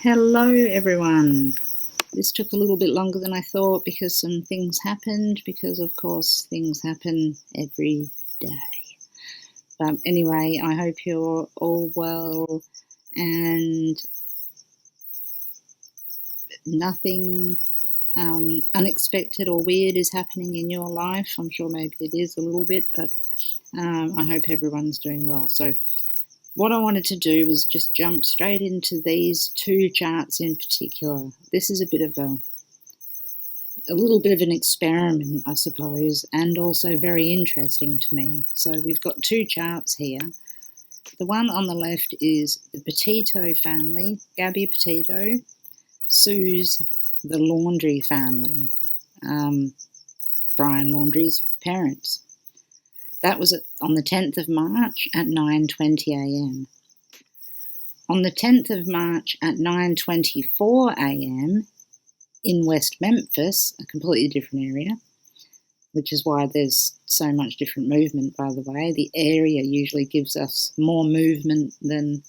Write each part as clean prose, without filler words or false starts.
Hello everyone. This took a little bit longer than I thought because some things happened, because of course things happen every day. But anyway, I hope you're all well and nothing unexpected or weird is happening in your life. I'm sure maybe it is a little bit, but I hope everyone's doing well. So what I wanted to do was just jump straight into these two charts in particular. This is a little bit of an experiment, I suppose, and also very interesting to me. So we've got two charts here. The one on the left is the Petito family, Gabby Petito, Sue's the Laundry family, Brian Laundrie's parents. That was on the 10th of March at 9:20 a.m. On the 10th of March at 9:24 a.m. in West Memphis, a completely different area, which is why there's so much different movement, by the way. The area usually gives us more movement than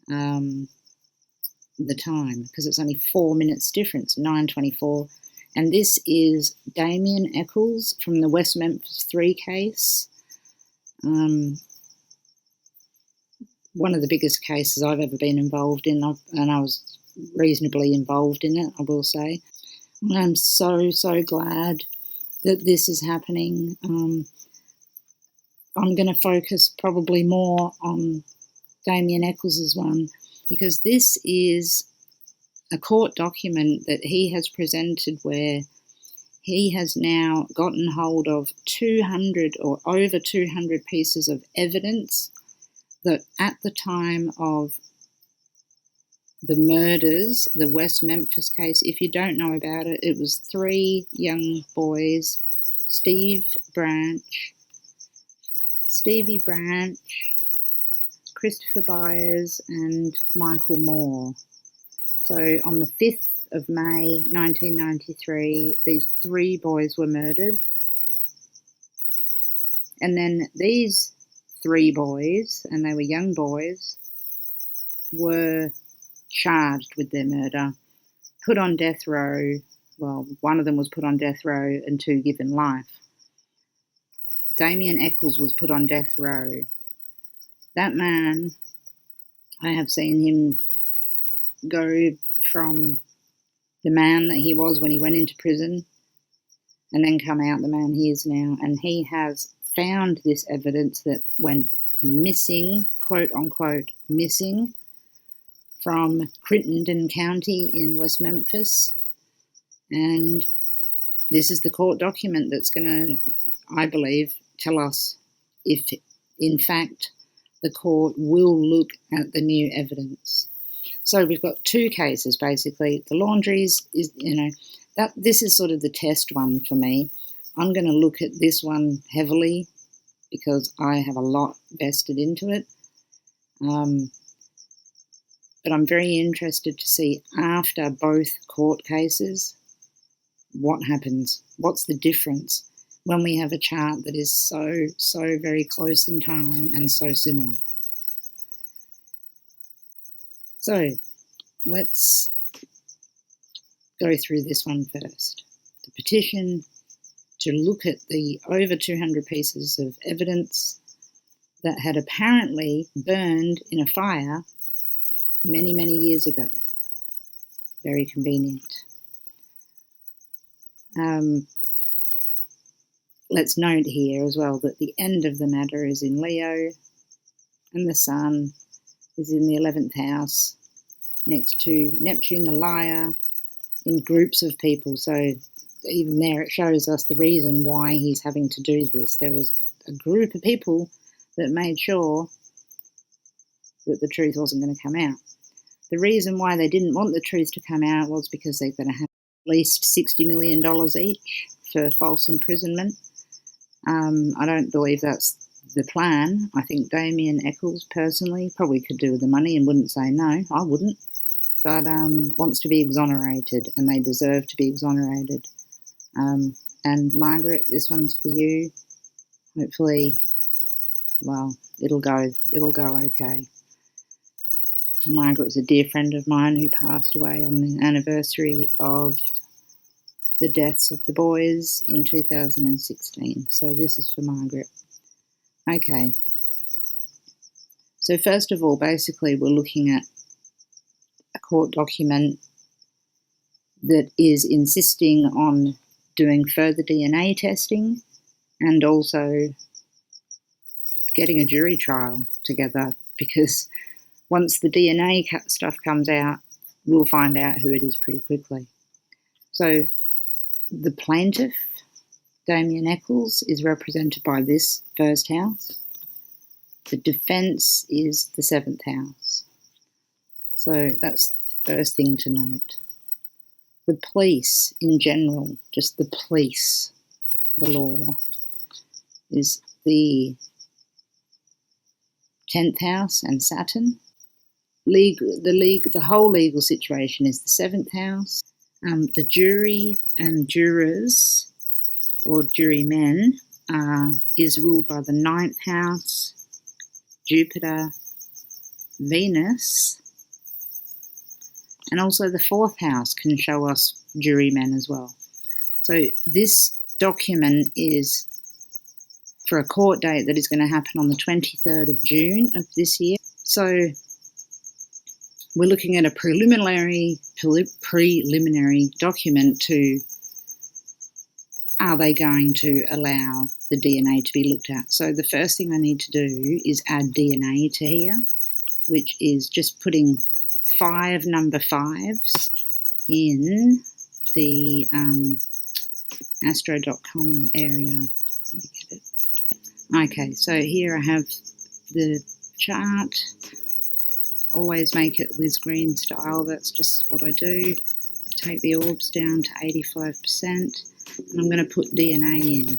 the time, because it's only 4 minutes difference, 9:24. And this is Damien Echols from the West Memphis 3 case. One of the biggest cases I've ever been involved in, and I was reasonably involved in it, I will say. I'm so glad that this is happening. I'm going to focus probably more on Damien Echols' one, because this is a court document that he has presented where he has now gotten hold of 200 or over 200 pieces of evidence that at the time of the murders, the West Memphis case, if you don't know about it, it was 3 young boys, Stevie Branch, Christopher Byers, and Michael Moore. So on the 5th of May 1993, these 3 boys were murdered. And then these 3 boys, and they were young boys, were charged with their murder, put on death row. Well, one of them was put on death row and 2 given life. Damien Echols was put on death row. That man, I have seen him go from the man that he was when he went into prison and then come out the man he is now. And he has found this evidence that went missing, quote unquote, missing, from Crittenden County in West Memphis. And this is the court document that's going to, I believe, tell us if, in fact, the court will look at the new evidence. So we've got 2 cases, basically. The Laundries is, this is sort of the test one for me. I'm going to look at this one heavily because I have a lot vested into it. But I'm very interested to see, after both court cases, what happens. What's the difference when we have a chart that is so very close in time and so similar. So let's go through this one first. The petition to look at the over 200 pieces of evidence that had apparently burned in a fire many years ago. Very convenient. Let's note here as well that the end of the matter is in Leo and the Sun is in the 11th house next to Neptune the liar in groups of people. So even there it shows us the reason why he's having to do this. There was a group of people that made sure that the truth wasn't going to come out. The reason why they didn't want the truth to come out was because they're going to have at least $60 million each for false imprisonment. I don't believe that's the plan. I think Damien Echols personally probably could do with the money and wouldn't say no. I wouldn't. But wants to be exonerated, and they deserve to be exonerated. And Margaret, this one's for you. Hopefully, well, it'll go okay. Margaret was a dear friend of mine who passed away on the anniversary of the deaths of the boys in 2016. So this is for Margaret. Okay. So first of all, basically we're looking at a court document that is insisting on doing further DNA testing and also getting a jury trial together, because once the DNA stuff comes out, we'll find out who it is pretty quickly. So the plaintiff, Damien Echols, is represented by this first house. The defence is the 7th house. So that's the first thing to note. The police in general, just the police, the law, is the 10th house and Saturn. The whole legal situation is the 7th house. The jury and jurors, or jurymen, is ruled by the 9th house, Jupiter, Venus, and also the 4th house can show us jurymen as well. So this document is for a court date that is going to happen on the 23rd of June of this year. So we're looking at a preliminary document to, are they going to allow the DNA to be looked at? So the first thing I need to do is add DNA to here, which is just putting 5 number 5s in the astro.com area. Let me get it. Okay, so here I have the chart. Always make it Liz Green style. That's just what I do. I take the orbs down to 85%, and I'm going to put DNA in.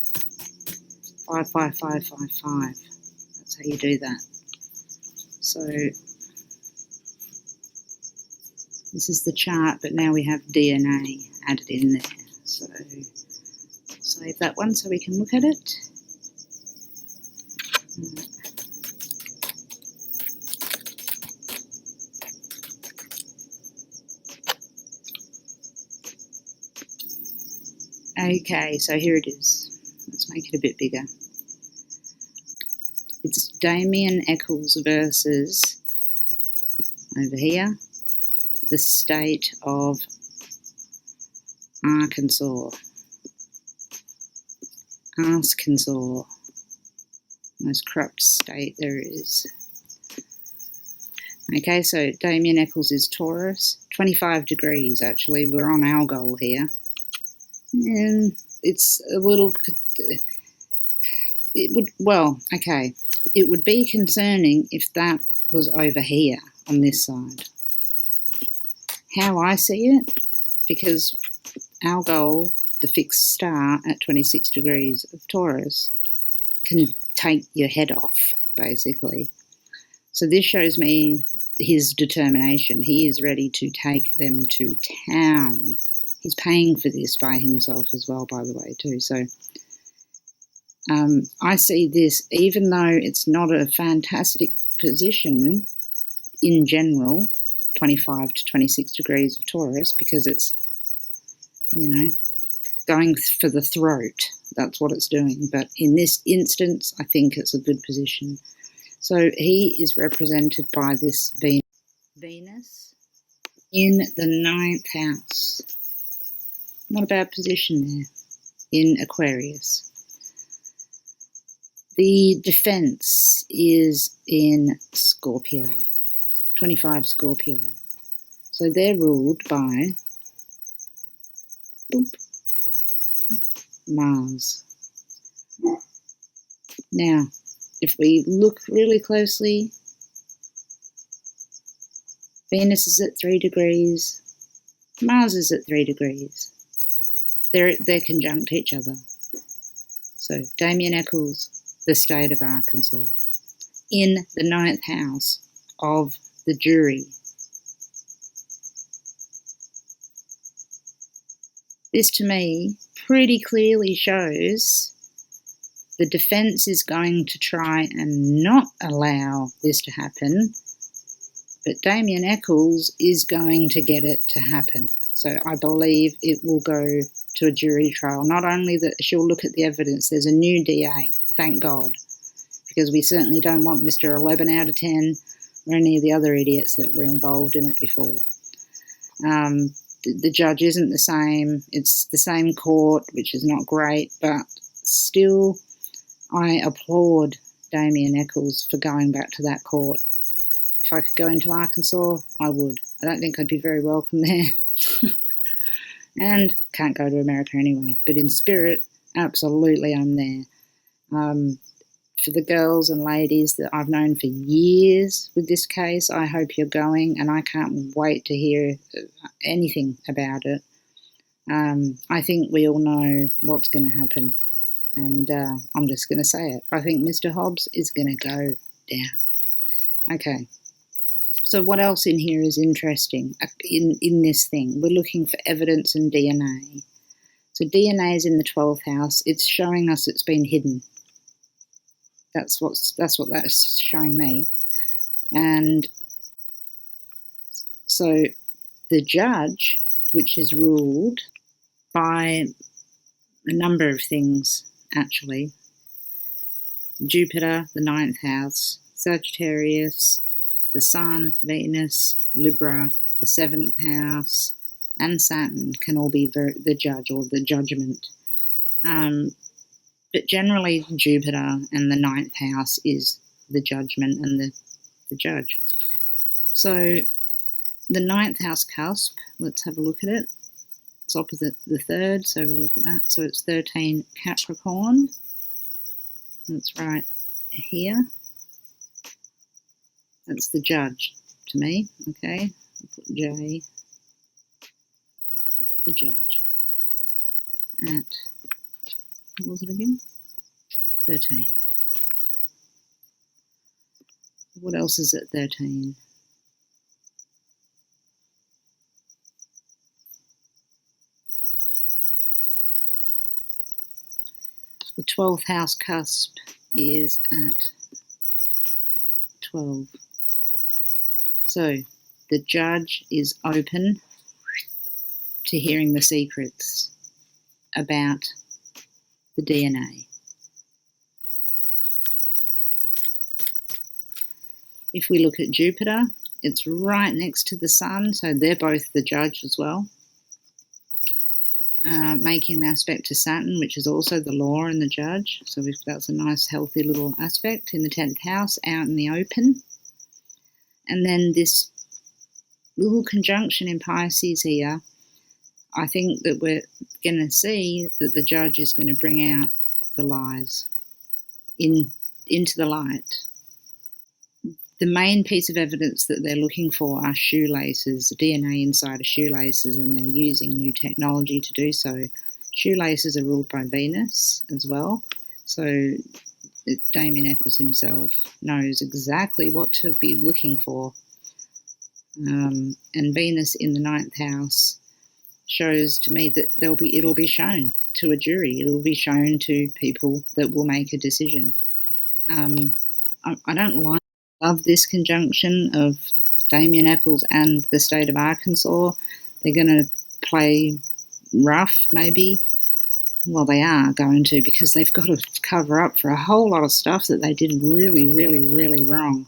55555. That's how you do that. So this is the chart, but now we have DNA added in there. So save that one so we can look at it. Okay, so here it is. Let's make it a bit bigger. It's Damien Echols versus, over here, the state of Arkansas. Most corrupt state there is. Okay, so Damien Echols is Taurus. 25 degrees, actually. We're on our goal here. And it's a little... It would be concerning if that was over here on this side. How I see it, because our goal, the fixed star at 26 degrees of Taurus, can take your head off, basically. So this shows me his determination. He is ready to take them to town. He's paying for this by himself as well, by the way, too. So I see this, even though it's not a fantastic position in general, 25 to 26 degrees of Taurus, because it's, going for the throat. That's what it's doing. But in this instance, I think it's a good position. So he is represented by this Venus in the 9th house. Not a bad position there, in Aquarius. The defense is in Scorpio, 25 Scorpio. So they're ruled by Mars. Now, if we look really closely, Venus is at 3 degrees, Mars is at 3 degrees. They're conjunct each other. So Damien Echols, the state of Arkansas, in the 9th house of the jury. This to me pretty clearly shows the defense is going to try and not allow this to happen, But Damien Echols is going to get it to happen. So I believe it will go to a jury trial. Not only that she'll look at the evidence, there's a new DA, thank God, because we certainly don't want Mr. 11 out of 10 or any of the other idiots that were involved in it before. The judge isn't the same. It's the same court, which is not great, but still I applaud Damien Echols for going back to that court. If I could go into Arkansas, I would. I don't think I'd be very welcome there. And can't go to America anyway. But in spirit, absolutely I'm there. For the girls and ladies that I've known for years with this case, I hope you're going, and I can't wait to hear anything about it. I think we all know what's going to happen, and I'm just going to say it. I think Mr. Hobbs is going to go down. Okay. So what else in here is interesting in this thing? We're looking for evidence and DNA. So DNA is in the 12th house. It's showing us it's been hidden. That's what that's showing me. And so the judge, which is ruled by a number of things, actually. Jupiter, the 9th house, Sagittarius, the Sun, Venus, Libra, the 7th house, and Saturn can all be the judge or the judgment. But generally Jupiter and the 9th house is the judgment and the judge. So the 9th house cusp, let's have a look at it. It's opposite the 3rd, so we look at that. So it's 13 Capricorn. That's right here. That's the judge to me, okay? I'll put J for judge. At, what was it again? 13. What else is at 13? The 12th house cusp is at 12. So the judge is open to hearing the secrets about the DNA. If we look at Jupiter, it's right next to the Sun, so they're both the judge as well. Making the aspect to Saturn, which is also the law and the judge. So that's a nice healthy little aspect in the 10th house, out in the open. And then this little conjunction in Pisces here, I think that we're going to see that the judge is going to bring out the lies into the light. The main piece of evidence that they're looking for are shoelaces, DNA inside of shoelaces, and they're using new technology to do so. Shoelaces are ruled by Venus as well, so Damien Echols himself knows exactly what to be looking for. And Venus in the 9th house shows to me that it'll be shown to a jury. It'll be shown to people that will make a decision. I don't love this conjunction of Damien Echols and the state of Arkansas. They're going to play rough, maybe. Well, they are going to, because they've got to cover up for a whole lot of stuff that they did really, really, really wrong.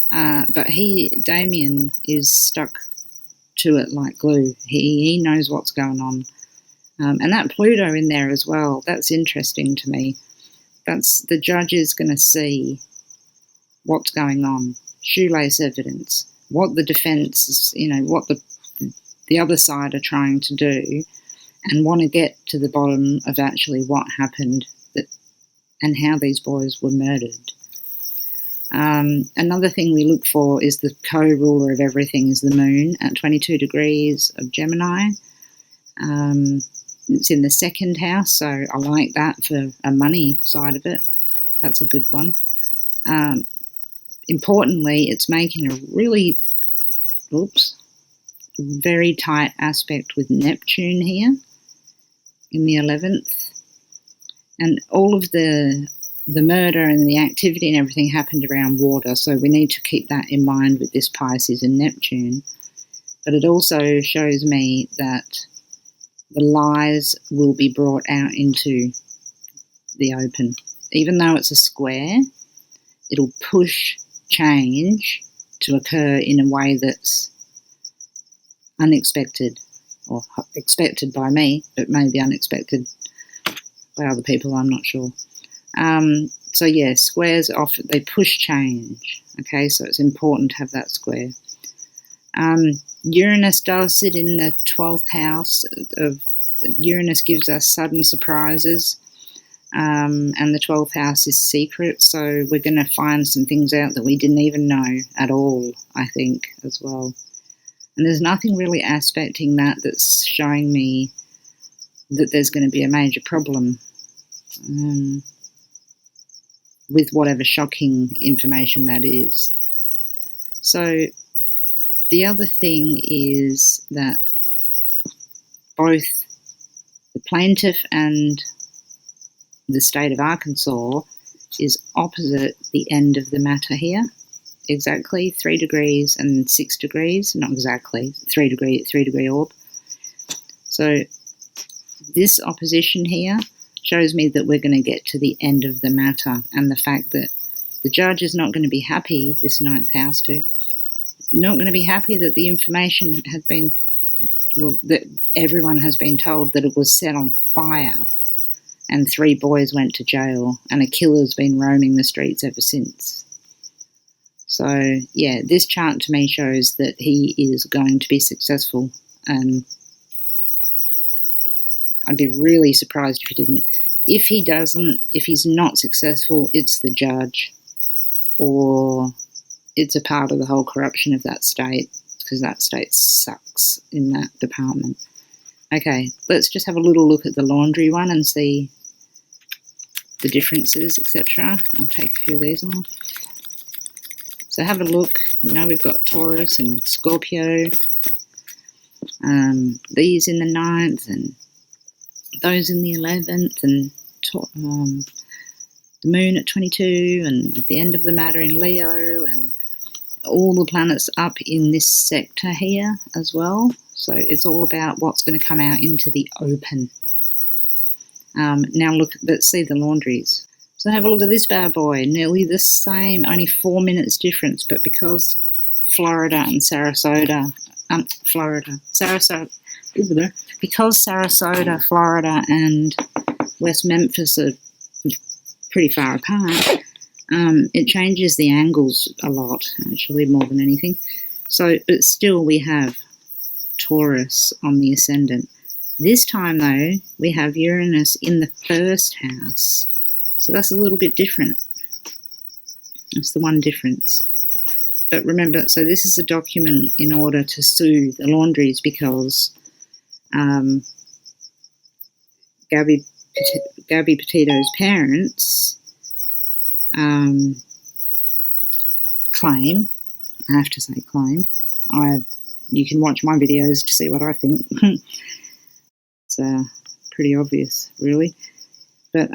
But Damien is stuck to it like glue. He knows what's going on. And that Pluto in there as well, that's interesting to me. The judge is going to see what's going on, shoelace evidence, what the defense is, what the other side are trying to do, and want to get to the bottom of actually what happened and how these boys were murdered. Another thing we look for is the co-ruler of everything is the moon at 22 degrees of Gemini. It's in the 2nd house, so I like that for a money side of it. That's a good one. Importantly, it's making a really, very tight aspect with Neptune here in the 11th. And all of the the murder and the activity and everything happened around water, so we need to keep that in mind with this Pisces and Neptune. But it also shows me that the lies will be brought out into the open. Even though it's a square, it'll push change to occur in a way that's unexpected, or expected by me, but maybe unexpected by other people, I'm not sure. So yeah, squares often, they push change, okay, so it's important to have that square. Uranus does sit in the 12th house. Uranus gives us sudden surprises, and the 12th house is secret, so we're going to find some things out that we didn't even know at all, I think, as well. And there's nothing really aspecting that that's showing me that there's going to be a major problem with whatever shocking information that is. So the other thing is that both the plaintiff and the state of Arkansas is opposite the end of the matter here. Exactly 3 degrees and 6 degrees, not exactly 3 degree orb. So this opposition here shows me that we're going to get to the end of the matter, and the fact that the judge is not going to be happy, this 9th house too, not going to be happy that the information had been, well, that everyone has been told that it was set on fire and 3 boys went to jail and a killer's been roaming the streets ever since. So yeah, this chart to me shows that he is going to be successful, and I'd be really surprised if he didn't. If he doesn't, if he's not successful, it's the judge, or it's a part of the whole corruption of that state, because that state sucks in that department. Okay, let's just have a little look at the laundry one and see the differences, etc. I'll take a few of these off. So have a look. You know, we've got Taurus and Scorpio, these in the 9th and those in the 11th, and the moon at 22, and the end of the matter in Leo, and all the planets up in this sector here as well. So it's all about what's going to come out into the open. Now look, let's see the laundries. So have a look at this bad boy, nearly the same, only 4 minutes difference, but because Florida and Sarasota, because Sarasota, Florida and West Memphis are pretty far apart, it changes the angles a lot, actually, more than anything. So, but still we have Taurus on the ascendant. This time, though, we have Uranus in the 1st house. So that's a little bit different. That's the one difference. But remember, so this is a document in order to sue the Laundries, because Gabby Petitos' parents claim, I have to say claim, you can watch my videos to see what I think. It's pretty obvious, really. But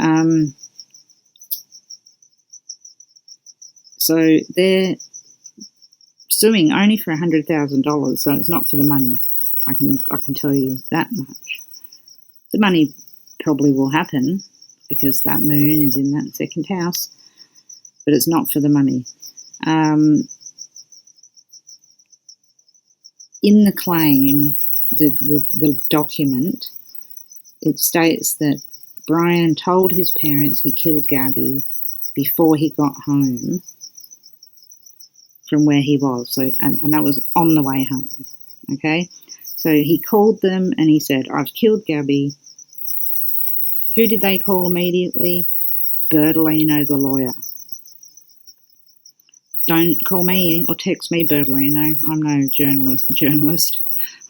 so they're suing only for $100,000, so it's not for the money. I can tell you that much. The money probably will happen because that moon is in that 2nd house, but it's not for the money. In the claim, the document, it states that Brian told his parents he killed Gabby before he got home from where he was. So, and that was on the way home. Okay? So he called them and he said, I've killed Gabby. Who did they call immediately? Bertolino, the lawyer. Don't call me or text me, Bertolino. I'm no journalist.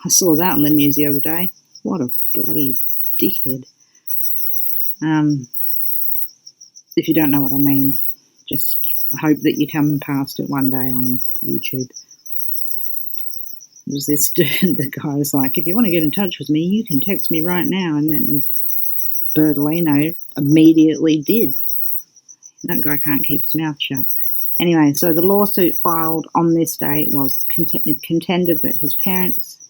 I saw that on the news the other day. What a bloody dickhead. If you don't know what I mean, just hope that you come past it one day on YouTube. It was this dude, the guy was like, if you want to get in touch with me, you can text me right now. And then Bertolino immediately did. That guy can't keep his mouth shut. Anyway, so the lawsuit filed on this date was contended that his parents,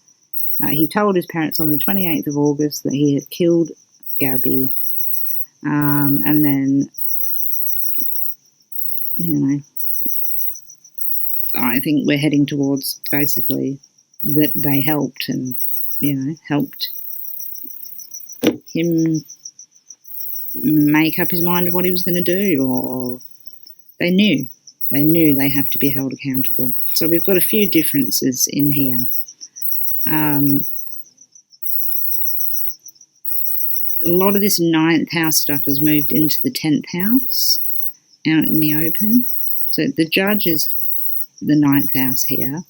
he told his parents on the 28th of August that he had killed Gabby, and then, I think we're heading towards basically that they helped and, helped him make up his mind of what he was going to do, or they knew they have to be held accountable. So we've got a few differences in here. A lot of this 9th house stuff has moved into the 10th house, out in the open. So the judge is the 9th house here,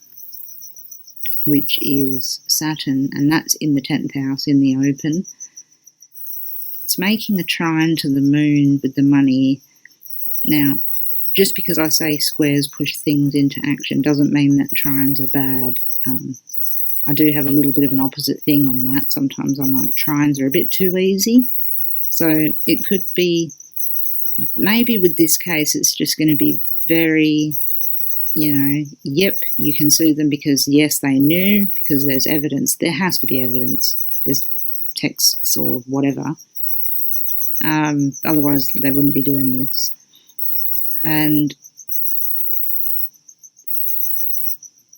which is Saturn, and that's in the 10th house in the open. It's making a trine to the moon with the money. Now, just because I say squares push things into action doesn't mean that trines are bad. I do have a little bit of an opposite thing on that. Sometimes I'm like, trines are a bit too easy. So it could be, maybe with this case, it's just going to be very, yep, you can sue them because, yes, they knew, because there's evidence. There has to be evidence. There's texts or whatever. Otherwise, they wouldn't be doing this. And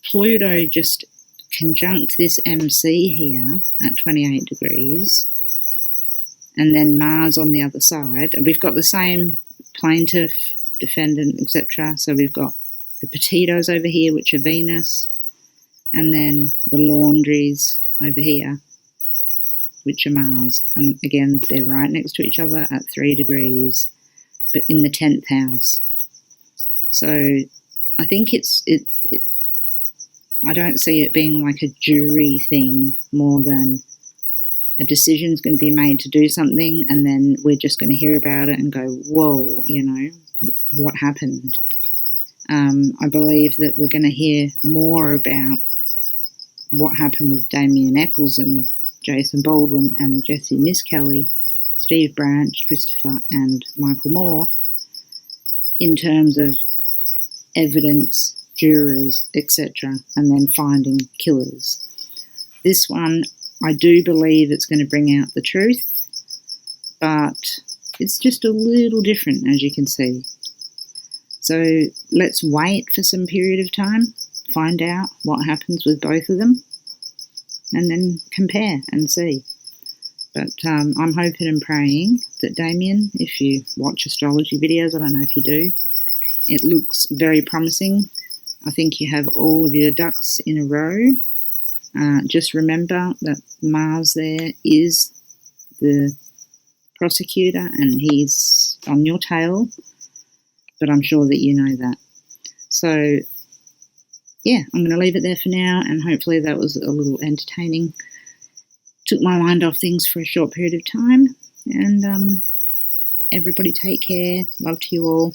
Pluto just conjunct this MC here at 28 degrees, and then Mars on the other side. We've got the same plaintiff, defendant, etc. So we've got the Petitos over here, which are Venus, and then the Laundries over here, which are Mars. And again, they're right next to each other at 3 degrees, but in the 10th house. So I think I don't see it being like a jury thing more than a decision's going to be made to do something, and then we're just going to hear about it and go, whoa, what happened? I believe that we're going to hear more about what happened with Damien Echols and Jason Baldwin and Jesse Miss Kelly, Steve Branch, Christopher and Michael Moore, in terms of evidence, jurors, etc., and then finding killers. This one, I do believe it's going to bring out the truth, but it's just a little different, as you can see. So let's wait for some period of time, find out what happens with both of them, and then compare and see. But I'm hoping and praying that, Damien, if you watch astrology videos, I don't know if you do, it looks very promising. I think you have all of your ducks in a row. Just remember that Mars there is the prosecutor and he's on your tail, but I'm sure that you know that. So, yeah, I'm going to leave it there for now, and hopefully that was a little entertaining. Took my mind off things for a short period of time, and everybody take care. Love to you all.